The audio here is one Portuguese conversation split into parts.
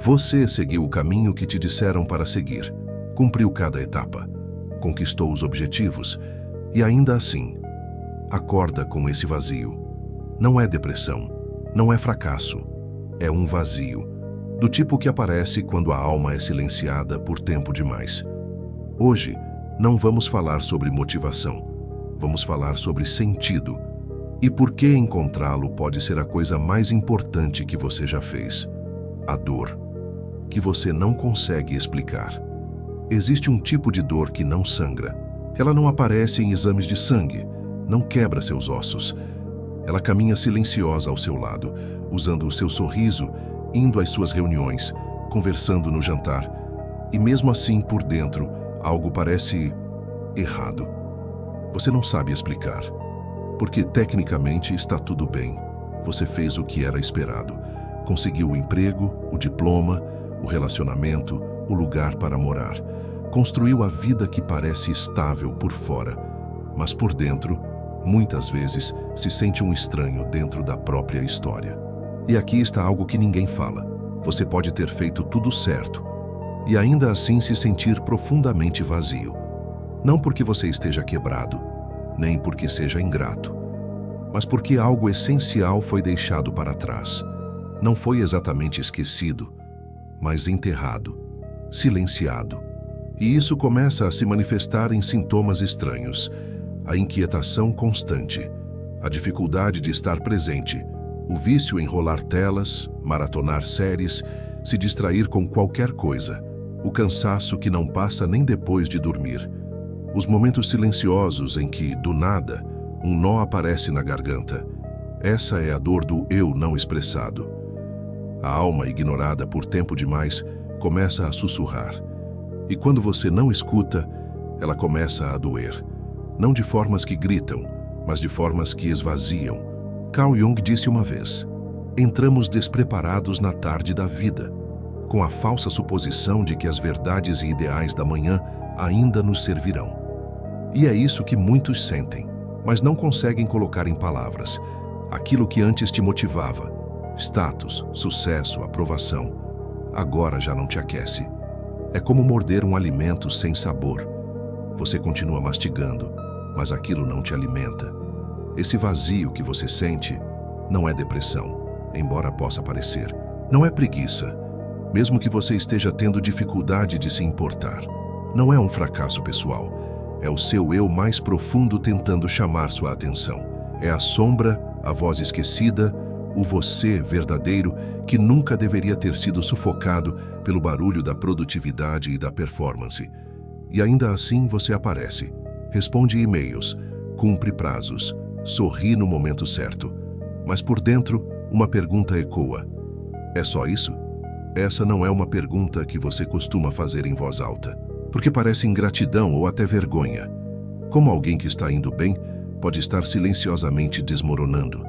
Você seguiu o caminho que te disseram para seguir, cumpriu cada etapa, conquistou os objetivos e ainda assim, acorda com esse vazio. Não é depressão, não é fracasso, é um vazio, do tipo que aparece quando a alma é silenciada por tempo demais. Hoje, não vamos falar sobre motivação, vamos falar sobre sentido e por que encontrá-lo pode ser a coisa mais importante que você já fez. A dor, que você não consegue explicar. Existe um tipo de dor que não sangra. Ela não aparece em exames de sangue, não quebra seus ossos. Ela caminha silenciosa ao seu lado, usando o seu sorriso, indo às suas reuniões, conversando no jantar. E mesmo assim, por dentro, algo parece errado. Você não sabe explicar. Porque tecnicamente está tudo bem. Você fez o que era esperado. Conseguiu o emprego, o diploma, o relacionamento, o lugar para morar. Construiu a vida que parece estável por fora, mas por dentro, muitas vezes, se sente um estranho dentro da própria história. E aqui está algo que ninguém fala. Você pode ter feito tudo certo e ainda assim se sentir profundamente vazio. Não porque você esteja quebrado, nem porque seja ingrato, mas porque algo essencial foi deixado para trás. Não foi exatamente esquecido, mas enterrado, silenciado. E isso começa a se manifestar em sintomas estranhos. A inquietação constante, a dificuldade de estar presente, o vício em rolar telas, maratonar séries, se distrair com qualquer coisa, o cansaço que não passa nem depois de dormir, os momentos silenciosos em que, do nada, um nó aparece na garganta. Essa é a dor do eu não expressado. A alma, ignorada por tempo demais, começa a sussurrar. E quando você não escuta, ela começa a doer. Não de formas que gritam, mas de formas que esvaziam. Carl Jung disse uma vez: entramos despreparados na tarde da vida, com a falsa suposição de que as verdades e ideais da manhã ainda nos servirão. E é isso que muitos sentem, mas não conseguem colocar em palavras. Aquilo que antes te motivava, status, sucesso, aprovação, agora já não te aquece. É como morder um alimento sem sabor. Você continua mastigando, mas aquilo não te alimenta. Esse vazio que você sente não é depressão, embora possa parecer. Não é preguiça, mesmo que você esteja tendo dificuldade de se importar. Não é um fracasso pessoal. É o seu eu mais profundo tentando chamar sua atenção. É a sombra, a voz esquecida, o você verdadeiro que nunca deveria ter sido sufocado pelo barulho da produtividade e da performance. E ainda assim você aparece, responde e-mails, cumpre prazos, sorri no momento certo. Mas por dentro, uma pergunta ecoa. É só isso? Essa não é uma pergunta que você costuma fazer em voz alta, porque parece ingratidão ou até vergonha. Como alguém que está indo bem pode estar silenciosamente desmoronando.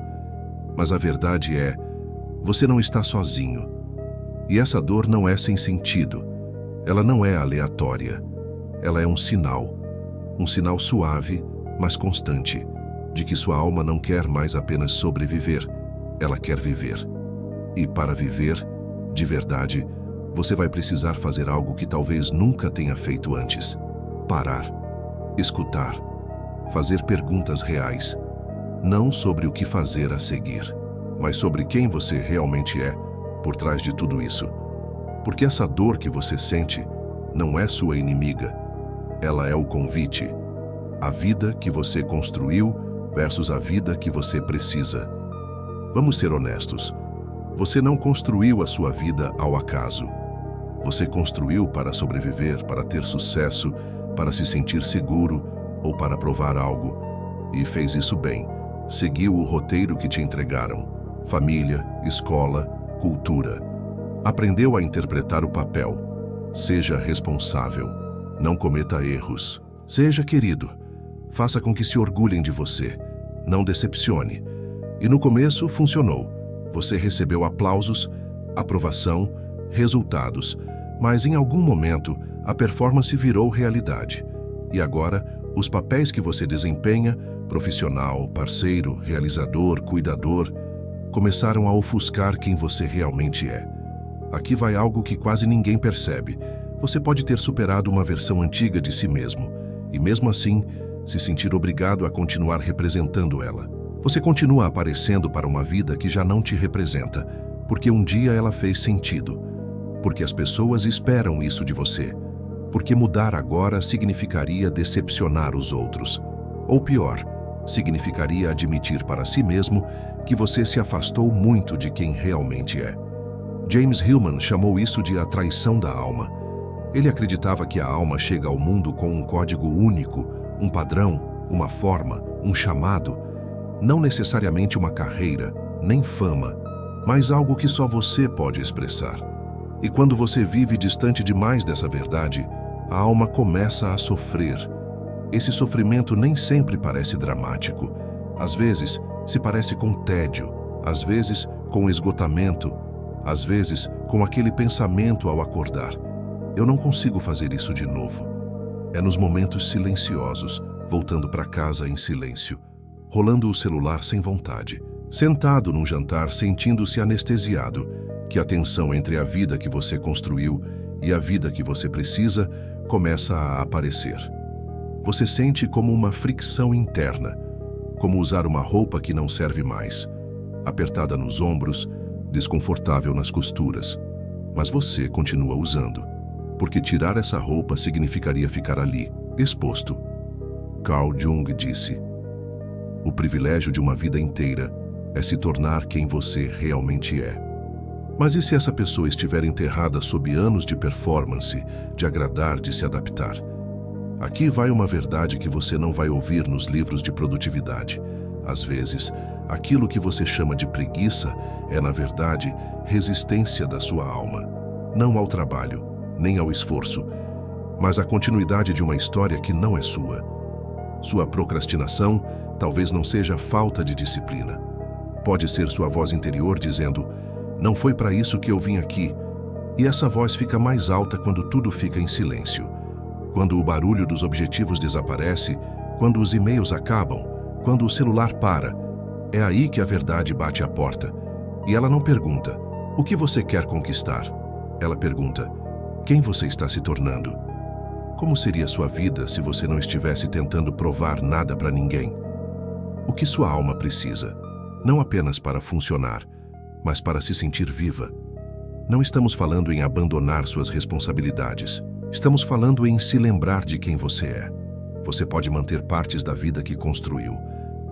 Mas a verdade é, você não está sozinho. E essa dor não é sem sentido. Ela não é aleatória. Ela é um sinal suave, mas constante, de que sua alma não quer mais apenas sobreviver, ela quer viver. E para viver, de verdade, você vai precisar fazer algo que talvez nunca tenha feito antes. Parar, escutar, fazer perguntas reais, não sobre o que fazer a seguir, mas sobre quem você realmente é por trás de tudo isso. Porque essa dor que você sente não é sua inimiga, ela é o convite. A vida que você construiu versus a vida que você precisa. Vamos ser honestos. Você não construiu a sua vida ao acaso. Você construiu para sobreviver, para ter sucesso, para se sentir seguro ou para provar algo. E fez isso bem. Seguiu o roteiro que te entregaram. Família, escola, cultura. Aprendeu a interpretar o papel. Seja responsável. Não cometa erros. Seja querido. Faça com que se orgulhem de você. Não decepcione. E no começo funcionou. Você recebeu aplausos, aprovação, resultados. Mas em algum momento, a performance virou realidade. E agora, os papéis que você desempenha, profissional, parceiro, realizador, cuidador, começaram a ofuscar quem você realmente é. Aqui vai algo que quase ninguém percebe. Você pode ter superado uma versão antiga de si mesmo, e mesmo assim, se sentir obrigado a continuar representando ela. Você continua aparecendo para uma vida que já não te representa, porque um dia ela fez sentido, porque as pessoas esperam isso de você, porque mudar agora significaria decepcionar os outros. Ou pior, significaria admitir para si mesmo que você se afastou muito de quem realmente é. James Hillman chamou isso de a traição da alma. Ele acreditava que a alma chega ao mundo com um código único, um padrão, uma forma, um chamado, não necessariamente uma carreira, nem fama, mas algo que só você pode expressar. E quando você vive distante demais dessa verdade, a alma começa a sofrer. Esse sofrimento nem sempre parece dramático. Às vezes, se parece com tédio, às vezes com esgotamento, às vezes com aquele pensamento ao acordar: eu não consigo fazer isso de novo. É nos momentos silenciosos, voltando para casa em silêncio, rolando o celular sem vontade, sentado num jantar sentindo-se anestesiado, que a tensão entre a vida que você construiu e a vida que você precisa começa a aparecer. Você sente como uma fricção interna, como usar uma roupa que não serve mais, apertada nos ombros, desconfortável nas costuras, mas você continua usando, porque tirar essa roupa significaria ficar ali, exposto. Carl Jung disse: o privilégio de uma vida inteira é se tornar quem você realmente é. Mas e se essa pessoa estiver enterrada sob anos de performance, de agradar, de se adaptar? Aqui vai uma verdade que você não vai ouvir nos livros de produtividade. Às vezes, aquilo que você chama de preguiça é, na verdade, resistência da sua alma. Não ao trabalho, nem ao esforço, mas à continuidade de uma história que não é sua. Sua procrastinação talvez não seja falta de disciplina. Pode ser sua voz interior dizendo: não foi para isso que eu vim aqui. E essa voz fica mais alta quando tudo fica em silêncio. Quando o barulho dos objetivos desaparece, quando os e-mails acabam, quando o celular para. É aí que a verdade bate à porta. E ela não pergunta: o que você quer conquistar? Ela pergunta: quem você está se tornando? Como seria sua vida se você não estivesse tentando provar nada para ninguém? O que sua alma precisa? Não apenas para funcionar, mas para se sentir viva. Não estamos falando em abandonar suas responsabilidades. Estamos falando em se lembrar de quem você é. Você pode manter partes da vida que construiu,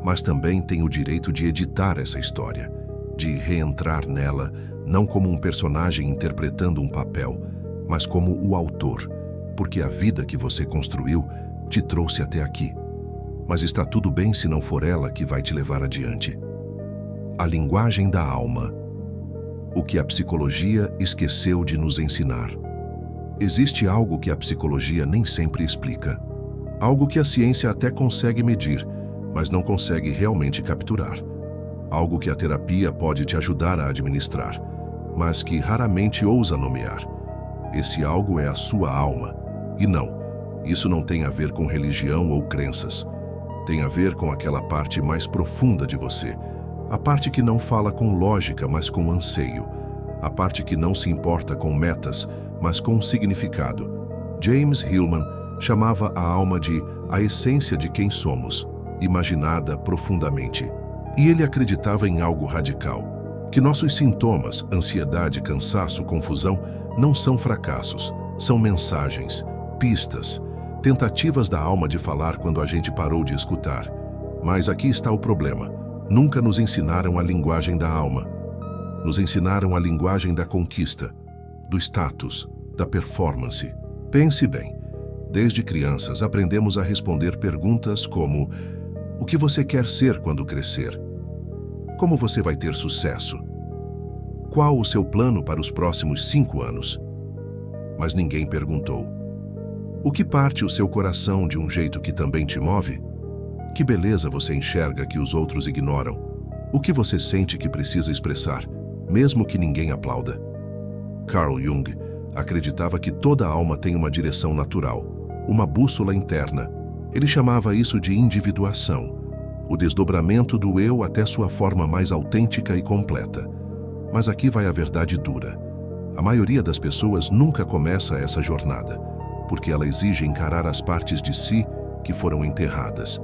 mas também tem o direito de editar essa história, de reentrar nela, não como um personagem interpretando um papel, mas como o autor, porque a vida que você construiu te trouxe até aqui. Mas está tudo bem se não for ela que vai te levar adiante. A linguagem da alma. O que a psicologia esqueceu de nos ensinar. Existe algo que a psicologia nem sempre explica. Algo que a ciência até consegue medir, mas não consegue realmente capturar. Algo que a terapia pode te ajudar a administrar, mas que raramente ousa nomear. Esse algo é a sua alma. E não, isso não tem a ver com religião ou crenças. Tem a ver com aquela parte mais profunda de você. A parte que não fala com lógica, mas com anseio. A parte que não se importa com metas, mas com significado. James Hillman chamava a alma de a essência de quem somos, imaginada profundamente. E ele acreditava em algo radical, que nossos sintomas, ansiedade, cansaço, confusão, não são fracassos, são mensagens, pistas, tentativas da alma de falar quando a gente parou de escutar. Mas aqui está o problema. Nunca nos ensinaram a linguagem da alma. Nos ensinaram a linguagem da conquista, do status, da performance. Pense bem. Desde crianças aprendemos a responder perguntas como: o que você quer ser quando crescer? Como você vai ter sucesso? Qual o seu plano para os próximos 5 anos? Mas ninguém perguntou: o que parte o seu coração de um jeito que também te move? Que beleza você enxerga que os outros ignoram? O que você sente que precisa expressar, mesmo que ninguém aplauda? Carl Jung acreditava que toda alma tem uma direção natural, uma bússola interna. Ele chamava isso de individuação, o desdobramento do eu até sua forma mais autêntica e completa. Mas aqui vai a verdade dura. A maioria das pessoas nunca começa essa jornada, porque ela exige encarar as partes de si que foram enterradas,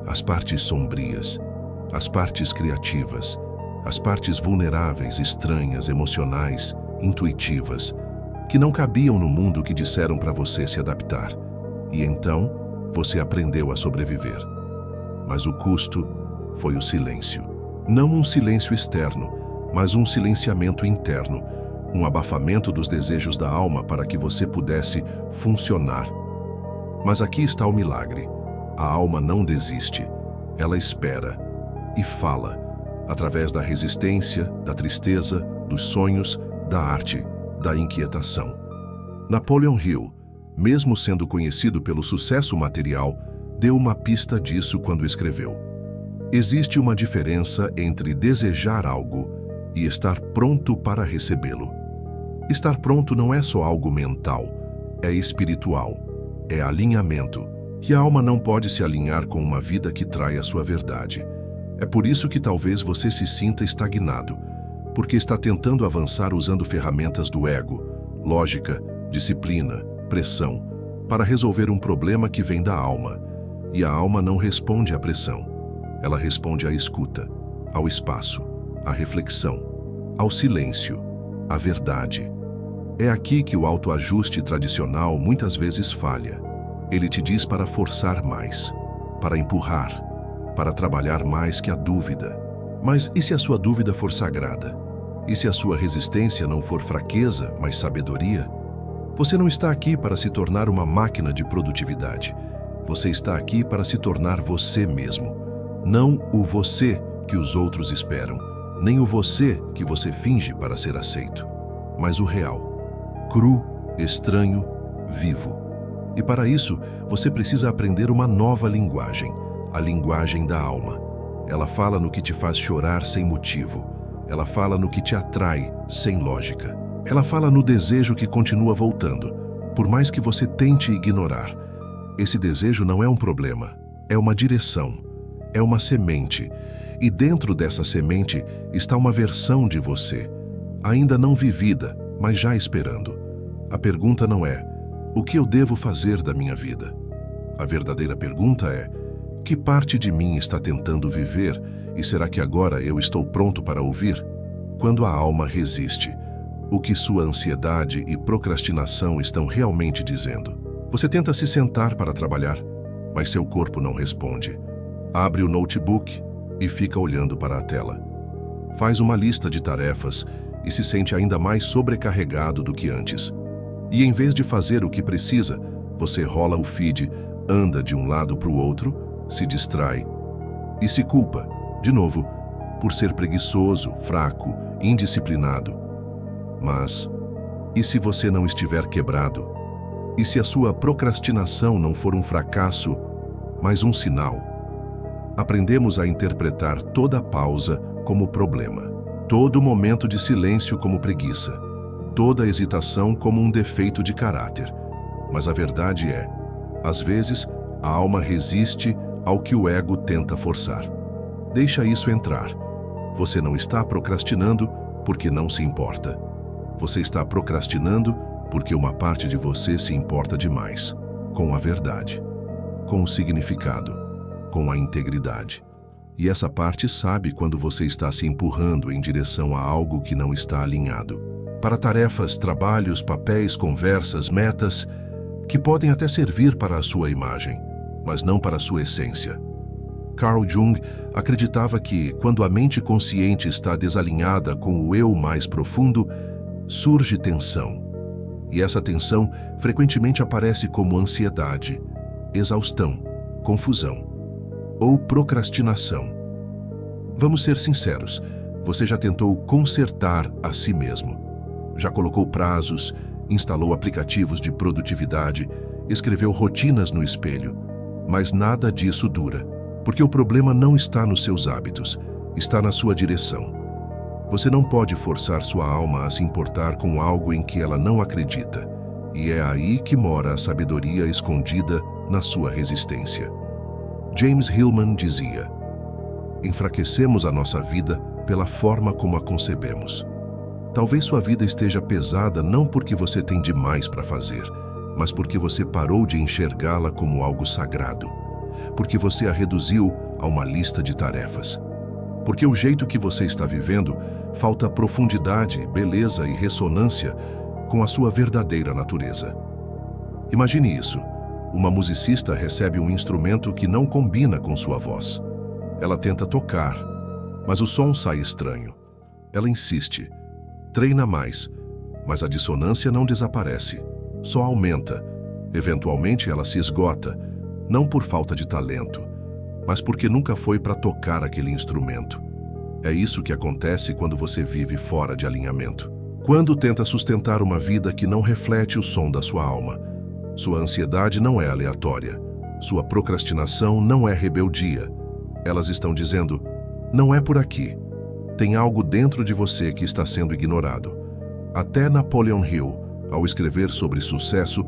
as partes sombrias, as partes criativas, as partes vulneráveis, estranhas, emocionais, intuitivas, que não cabiam no mundo que disseram para você se adaptar. E então, você aprendeu a sobreviver. Mas o custo foi o silêncio. Não um silêncio externo, mas um silenciamento interno, um abafamento dos desejos da alma para que você pudesse funcionar. Mas aqui está o milagre. A alma não desiste. Ela espera e fala, através da resistência, da tristeza, dos sonhos, da arte, da inquietação. Napoleon Hill, mesmo sendo conhecido pelo sucesso material, deu uma pista disso quando escreveu: existe uma diferença entre desejar algo e estar pronto para recebê-lo. Estar pronto não é só algo mental, é espiritual, é alinhamento. E a alma não pode se alinhar com uma vida que trai a sua verdade. É por isso que talvez você se sinta estagnado, porque está tentando avançar usando ferramentas do ego, lógica, disciplina, pressão, para resolver um problema que vem da alma. E a alma não responde à pressão. Ela responde à escuta, ao espaço, à reflexão, ao silêncio, à verdade. É aqui que o autoajuste tradicional muitas vezes falha. Ele te diz para forçar mais, para empurrar, para trabalhar mais que a dúvida. Mas e se a sua dúvida for sagrada? E se a sua resistência não for fraqueza, mas sabedoria? Você não está aqui para se tornar uma máquina de produtividade. Você está aqui para se tornar você mesmo. Não o você que os outros esperam, nem o você que você finge para ser aceito, mas o real, cru, estranho, vivo. E para isso, você precisa aprender uma nova linguagem, a linguagem da alma. Ela fala no que te faz chorar sem motivo. Ela fala no que te atrai sem lógica. Ela fala no desejo que continua voltando, por mais que você tente ignorar. Esse desejo não é um problema, é uma direção, é uma semente. E dentro dessa semente está uma versão de você, ainda não vivida, mas já esperando. A pergunta não é: o que eu devo fazer da minha vida? A verdadeira pergunta é: que parte de mim está tentando viver e será que agora eu estou pronto para ouvir? Quando a alma resiste, o que sua ansiedade e procrastinação estão realmente dizendo? Você tenta se sentar para trabalhar, mas seu corpo não responde. Abre o notebook e fica olhando para a tela. Faz uma lista de tarefas e se sente ainda mais sobrecarregado do que antes. E em vez de fazer o que precisa, você rola o feed, anda de um lado para o outro, se distrai e se culpa, de novo, por ser preguiçoso, fraco, indisciplinado. Mas, e se você não estiver quebrado? E se a sua procrastinação não for um fracasso, mas um sinal? Aprendemos a interpretar toda pausa como problema, todo momento de silêncio como preguiça, toda hesitação como um defeito de caráter. Mas a verdade é, às vezes, a alma resiste ao que o ego tenta forçar. Deixa isso entrar. Você não está procrastinando porque não se importa. Você está procrastinando porque uma parte de você se importa demais com a verdade, com o significado, com a integridade. E essa parte sabe quando você está se empurrando em direção a algo que não está alinhado. Para tarefas, trabalhos, papéis, conversas, metas, que podem até servir para a sua imagem, mas não para a sua essência. Carl Jung acreditava que, quando a mente consciente está desalinhada com o eu mais profundo, surge tensão. E essa tensão frequentemente aparece como ansiedade, exaustão, confusão ou procrastinação. Vamos ser sinceros, você já tentou consertar a si mesmo. Já colocou prazos, instalou aplicativos de produtividade, escreveu rotinas no espelho, mas nada disso dura, porque o problema não está nos seus hábitos, está na sua direção. Você não pode forçar sua alma a se importar com algo em que ela não acredita, e é aí que mora a sabedoria escondida na sua resistência. James Hillman dizia: enfraquecemos a nossa vida pela forma como a concebemos. Talvez sua vida esteja pesada não porque você tem demais para fazer, mas porque você parou de enxergá-la como algo sagrado. Porque você a reduziu a uma lista de tarefas. Porque o jeito que você está vivendo falta profundidade, beleza e ressonância com a sua verdadeira natureza. Imagine isso. Uma musicista recebe um instrumento que não combina com sua voz. Ela tenta tocar, mas o som sai estranho. Ela insiste, treina mais, mas a dissonância não desaparece, só aumenta. Eventualmente ela se esgota, não por falta de talento, mas porque nunca foi para tocar aquele instrumento. É isso que acontece quando você vive fora de alinhamento. Quando tenta sustentar uma vida que não reflete o som da sua alma. Sua ansiedade não é aleatória. Sua procrastinação não é rebeldia. Elas estão dizendo, não é por aqui. Tem algo dentro de você que está sendo ignorado. Até Napoleon Hill, ao escrever sobre sucesso,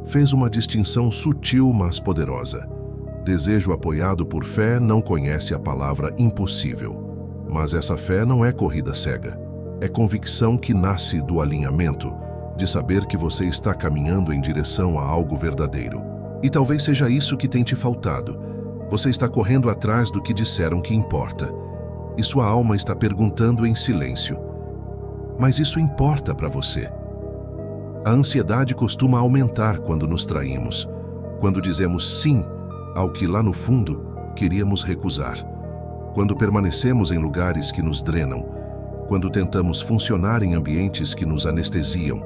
fez uma distinção sutil, mas poderosa. Desejo apoiado por fé não conhece a palavra impossível. Mas essa fé não é corrida cega. É convicção que nasce do alinhamento, de saber que você está caminhando em direção a algo verdadeiro. E talvez seja isso que tem te faltado. Você está correndo atrás do que disseram que importa. E sua alma está perguntando em silêncio. Mas isso importa para você? A ansiedade costuma aumentar quando nos traímos, quando dizemos sim ao que lá no fundo queríamos recusar, quando permanecemos em lugares que nos drenam, quando tentamos funcionar em ambientes que nos anestesiam.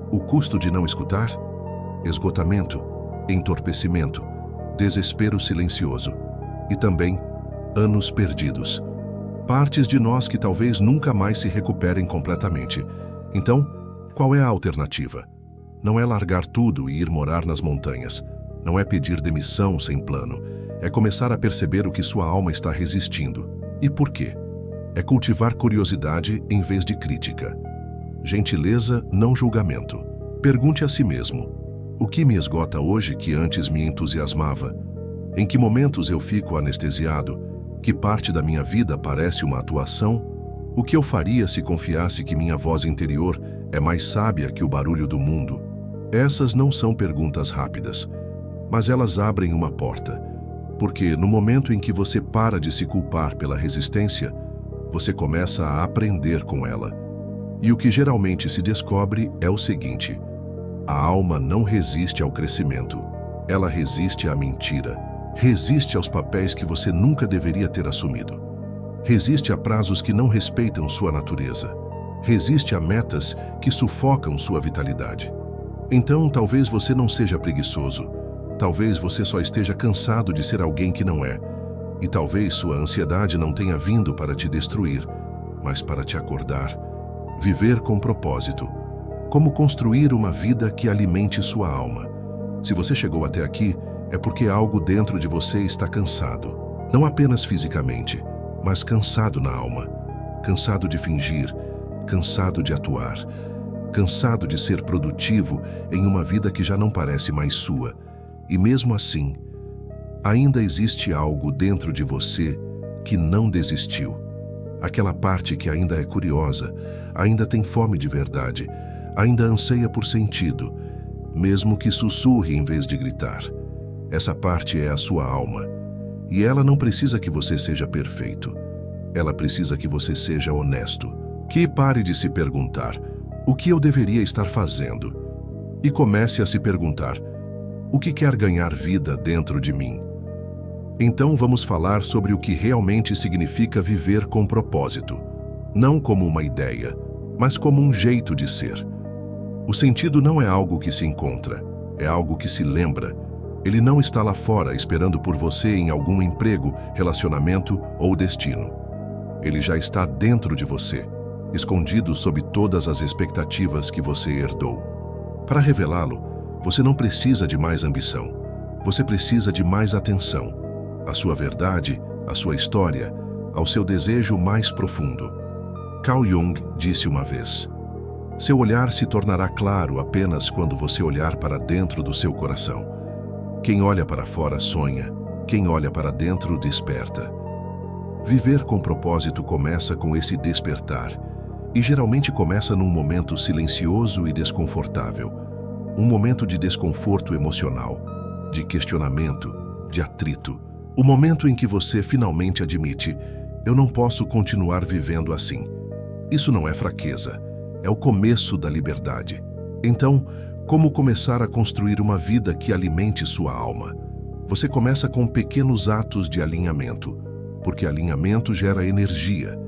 O custo de não escutar? Esgotamento, entorpecimento, desespero silencioso e também anos perdidos. Partes de nós que talvez nunca mais se recuperem completamente. Então, qual é a alternativa? Não é largar tudo e ir morar nas montanhas. Não é pedir demissão sem plano. É começar a perceber o que sua alma está resistindo. E por quê? É cultivar curiosidade em vez de crítica. Gentileza, não julgamento. Pergunte a si mesmo: o que me esgota hoje que antes me entusiasmava? Em que momentos eu fico anestesiado? Que parte da minha vida parece uma atuação? O que eu faria se confiasse que minha voz interior é mais sábia que o barulho do mundo? Essas não são perguntas rápidas, mas elas abrem uma porta. Porque no momento em que você para de se culpar pela resistência, você começa a aprender com ela. E o que geralmente se descobre é o seguinte: a alma não resiste ao crescimento. Ela resiste à mentira. Resiste aos papéis que você nunca deveria ter assumido. Resiste a prazos que não respeitam sua natureza. Resiste a metas que sufocam sua vitalidade. Então, talvez você não seja preguiçoso. Talvez você só esteja cansado de ser alguém que não é. E talvez sua ansiedade não tenha vindo para te destruir, mas para te acordar. Viver com propósito. Como construir uma vida que alimente sua alma. Se você chegou até aqui, é porque algo dentro de você está cansado. Não apenas fisicamente, mas cansado na alma. Cansado de fingir, cansado de atuar, cansado de ser produtivo em uma vida que já não parece mais sua. E mesmo assim, ainda existe algo dentro de você que não desistiu. Aquela parte que ainda é curiosa, ainda tem fome de verdade, ainda anseia por sentido, mesmo que sussurre em vez de gritar. Essa parte é a sua alma, e ela não precisa que você seja perfeito. Ela precisa que você seja honesto. Que pare de se perguntar: o que eu deveria estar fazendo? E comece a se perguntar: o que quer ganhar vida dentro de mim? Então vamos falar sobre o que realmente significa viver com propósito. Não como uma ideia, mas como um jeito de ser. O sentido não é algo que se encontra, é algo que se lembra. Ele não está lá fora esperando por você em algum emprego, relacionamento ou destino. Ele já está dentro de você, escondido sob todas as expectativas que você herdou. Para revelá-lo, você não precisa de mais ambição. Você precisa de mais atenção. À sua verdade, à sua história, ao seu desejo mais profundo. Carl Jung disse uma vez: seu olhar se tornará claro apenas quando você olhar para dentro do seu coração. Quem olha para fora sonha, quem olha para dentro desperta. Viver com propósito começa com esse despertar. E geralmente começa num momento silencioso e desconfortável. Um momento de desconforto emocional, de questionamento, de atrito. O momento em que você finalmente admite: eu não posso continuar vivendo assim. Isso não é fraqueza, é o começo da liberdade. Então, como começar a construir uma vida que alimente sua alma? Você começa com pequenos atos de alinhamento, porque alinhamento gera energia,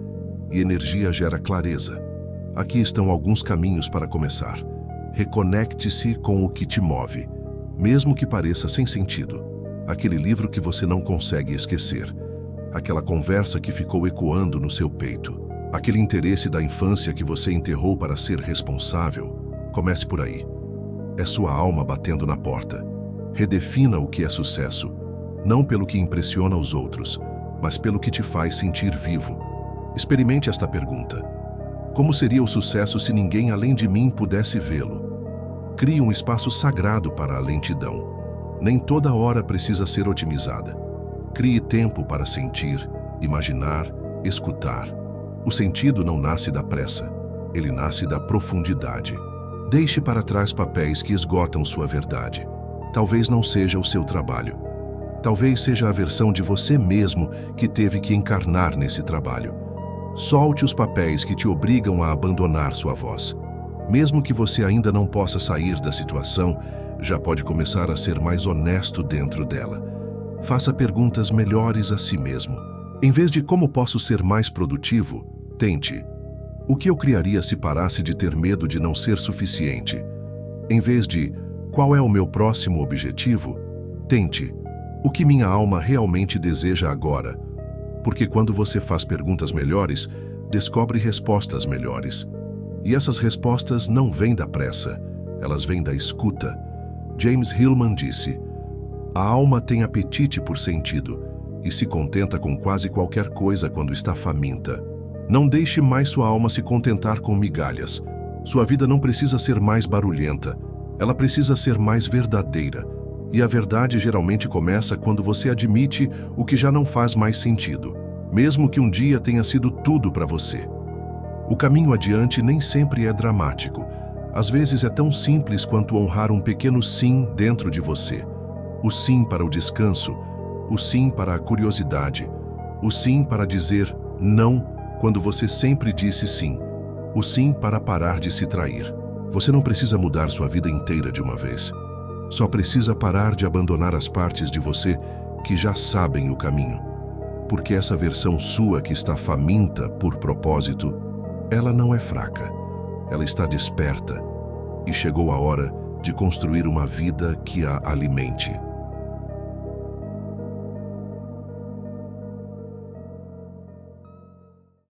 e energia gera clareza. Aqui estão alguns caminhos para começar. Reconecte-se com o que te move, mesmo que pareça sem sentido. Aquele livro que você não consegue esquecer. Aquela conversa que ficou ecoando no seu peito. Aquele interesse da infância que você enterrou para ser responsável. Comece por aí. É sua alma batendo na porta. Redefina o que é sucesso, não pelo que impressiona os outros, mas pelo que te faz sentir vivo. Experimente esta pergunta: como seria o sucesso se ninguém além de mim pudesse vê-lo? Crie um espaço sagrado para a lentidão. Nem toda hora precisa ser otimizada. Crie tempo para sentir, imaginar, escutar. O sentido não nasce da pressa, ele nasce da profundidade. Deixe para trás papéis que esgotam sua verdade. Talvez não seja o seu trabalho. Talvez seja a versão de você mesmo que teve que encarnar nesse trabalho. Solte os papéis que te obrigam a abandonar sua voz. Mesmo que você ainda não possa sair da situação, já pode começar a ser mais honesto dentro dela. Faça perguntas melhores a si mesmo. Em vez de como posso ser mais produtivo, tente: o que eu criaria se parasse de ter medo de não ser suficiente? Em vez de qual é o meu próximo objetivo, tente: o que minha alma realmente deseja agora? Porque quando você faz perguntas melhores, descobre respostas melhores. E essas respostas não vêm da pressa, elas vêm da escuta. James Hillman disse: a alma tem apetite por sentido e se contenta com quase qualquer coisa quando está faminta. Não deixe mais sua alma se contentar com migalhas. Sua vida não precisa ser mais barulhenta, ela precisa ser mais verdadeira. E a verdade geralmente começa quando você admite o que já não faz mais sentido, mesmo que um dia tenha sido tudo para você. O caminho adiante nem sempre é dramático. Às vezes é tão simples quanto honrar um pequeno sim dentro de você. O sim para o descanso, o sim para a curiosidade, o sim para dizer não quando você sempre disse sim, o sim para parar de se trair. Você não precisa mudar sua vida inteira de uma vez. Só precisa parar de abandonar as partes de você que já sabem o caminho. Porque essa versão sua que está faminta por propósito, ela não é fraca. Ela está desperta. E chegou a hora de construir uma vida que a alimente.